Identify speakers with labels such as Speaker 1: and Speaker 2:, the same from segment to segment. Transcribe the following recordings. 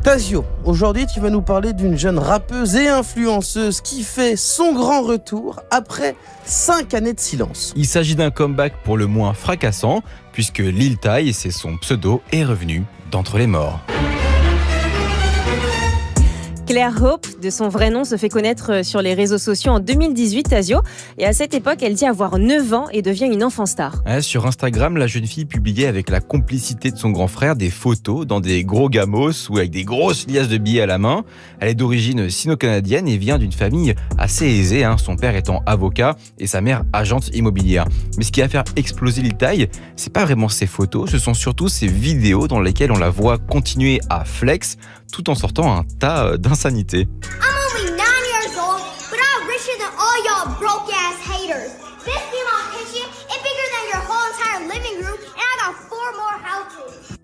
Speaker 1: Tazio, aujourd'hui tu vas nous parler d'une jeune rappeuse et influenceuse qui fait son grand retour après 5 années de silence.
Speaker 2: Il s'agit d'un comeback pour le moins fracassant, puisque Lil Tay, c'est son pseudo, est revenu d'entre les morts.
Speaker 3: Claire Hope, de son vrai nom, se fait connaître sur les réseaux sociaux en 2018, Tazio. Et à cette époque, elle dit avoir 9 ans et devient une enfant star.
Speaker 2: Sur Instagram, la jeune fille publiait avec la complicité de son grand frère des photos dans des gros gamos ou avec des grosses liasses de billets à la main. Elle est d'origine sino-canadienne et vient d'une famille assez aisée, son père étant avocat et sa mère agente immobilière. Mais ce qui va faire exploser Lil Tay, c'est pas vraiment ses photos, ce sont surtout ses vidéos dans lesquelles on la voit continuer à flex tout en sortant un tas d'insanités.
Speaker 4: I'm only 9 years old, but I'm richer than all y'all broke-ass haters. This female kitchen is bigger than your whole entire living room, and I got 4 more houses.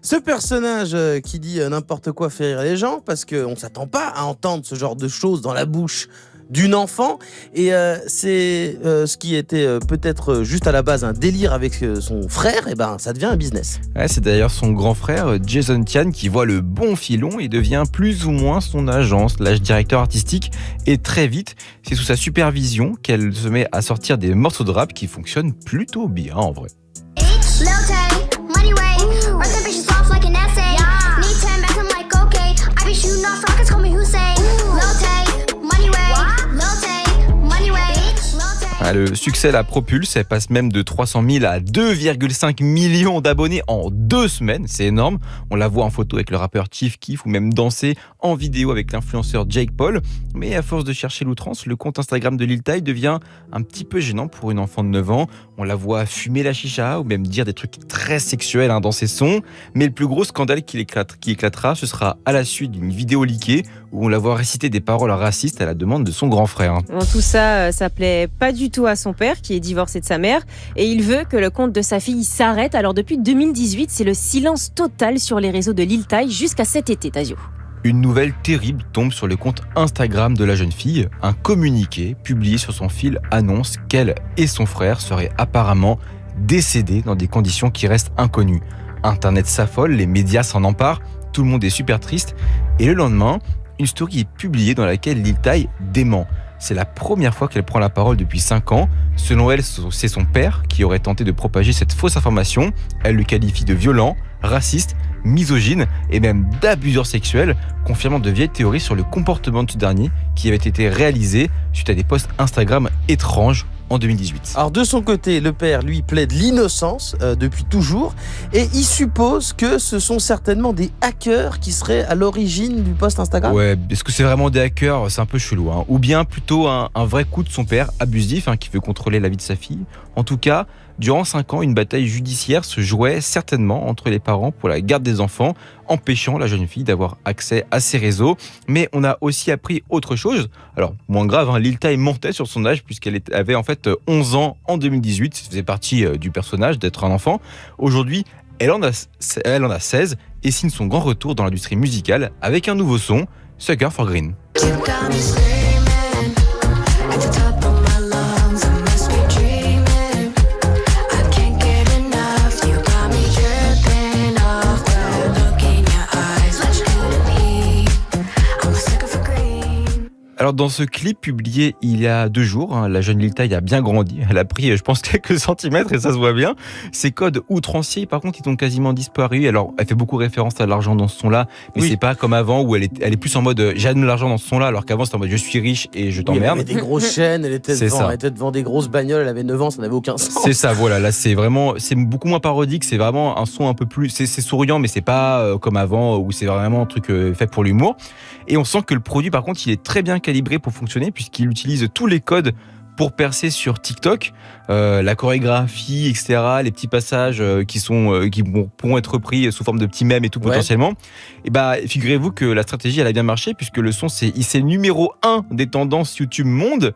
Speaker 1: Ce personnage qui dit n'importe quoi fait rire les gens parce qu'on ne s'attend pas à entendre ce genre de choses dans la bouche d'une enfant et c'est ce qui était peut-être juste à la base un délire avec son frère, et ça devient un business.
Speaker 2: C'est d'ailleurs son grand frère Jason Tian qui voit le bon filon et devient plus ou moins son agence, l'âge directeur artistique, et très vite c'est sous sa supervision qu'elle se met à sortir des morceaux de rap qui fonctionnent plutôt bien en vrai. Le succès la propulse, elle passe même de 300 000 à 2,5 millions d'abonnés en 2 semaines, c'est énorme. On la voit en photo avec le rappeur Chief Keef ou même danser en vidéo avec l'influenceur Jake Paul. Mais à force de chercher l'outrance, le compte Instagram de Lil Tay devient un petit peu gênant pour une enfant de 9 ans. On la voit fumer la chicha ou même dire des trucs très sexuels dans ses sons. Mais le plus gros scandale qui éclatera, ce sera à la suite d'une vidéo leakée où on la voit réciter des paroles racistes à la demande de son grand frère.
Speaker 3: Bon, tout ça, ça plaît pas du tout à son père qui est divorcé de sa mère et il veut que le compte de sa fille s'arrête. Alors depuis 2018, c'est le silence total sur les réseaux de Lil Tay jusqu'à cet été, Tazio.
Speaker 2: Une nouvelle terrible tombe sur le compte Instagram de la jeune fille. Un communiqué publié sur son fil annonce qu'elle et son frère seraient apparemment décédés dans des conditions qui restent inconnues. Internet s'affole, les médias s'en emparent, tout le monde est super triste et le lendemain, une story est publiée dans laquelle Lil Tay dément. C'est la première fois qu'elle prend la parole depuis 5 ans. Selon elle, c'est son père qui aurait tenté de propager cette fausse information. Elle le qualifie de violent, raciste, misogyne et même d'abuseur sexuel, confirmant de vieilles théories sur le comportement de ce dernier qui avait été réalisé suite à des posts Instagram étranges en 2018.
Speaker 1: Alors de son côté, le père lui plaide l'innocence depuis toujours et il suppose que ce sont certainement des hackers qui seraient à l'origine du post Instagram.
Speaker 2: Ouais, est-ce que c'est vraiment des hackers? C'est un peu chelou, ou bien plutôt un vrai coup de son père abusif qui veut contrôler la vie de sa fille. En tout cas, durant 5 ans, une bataille judiciaire se jouait certainement entre les parents pour la garde des enfants, empêchant la jeune fille d'avoir accès à ces réseaux. Mais on a aussi appris autre chose. Alors, moins grave, Lil Tay mentait sur son âge puisqu'elle avait en fait 11 ans en 2018. Ça faisait partie du personnage d'être un enfant. Aujourd'hui, elle en a 16 et signe son grand retour dans l'industrie musicale avec un nouveau son, Sucker for Green. Alors dans ce clip publié il y a 2 jours, la jeune Lil Tay a bien grandi. Elle a pris, je pense, quelques centimètres et ça se voit bien. Ses codes outranciers, par contre, ils ont quasiment disparu. Alors, elle fait beaucoup référence à l'argent dans ce son-là, mais oui. C'est pas comme avant où elle est plus en mode j'aime l'argent dans ce son-là, alors qu'avant c'était en mode je suis riche et je t'emmerde.
Speaker 1: Elle avait des grosses chaînes, elle était devant des grosses bagnoles, elle avait 9 ans, ça n'avait aucun sens.
Speaker 2: C'est ça, voilà. Là, c'est beaucoup moins parodique. C'est vraiment un son un peu plus, c'est souriant, mais c'est pas comme avant où c'est vraiment un truc fait pour l'humour. Et on sent que le produit, par contre, il est très bien calibré pour fonctionner puisqu'il utilise tous les codes pour percer sur TikTok, la chorégraphie, etc., les petits passages qui pourront être repris sous forme de petits mèmes et tout potentiellement. Et figurez-vous que la stratégie elle a bien marché puisque le son c'est numéro 1 des tendances YouTube monde.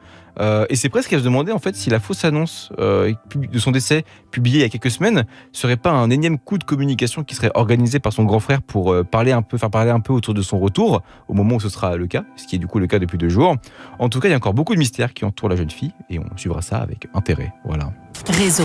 Speaker 2: Et c'est presque à se demander en fait si la fausse annonce de son décès publiée il y a quelques semaines serait pas un énième coup de communication qui serait organisé par son grand frère pour faire parler un peu autour de son retour au moment où ce sera le cas, ce qui est du coup le cas depuis 2 jours. En tout cas, il y a encore beaucoup de mystères qui entourent la jeune fille et on suivra ça avec intérêt. Voilà.
Speaker 5: Réseau.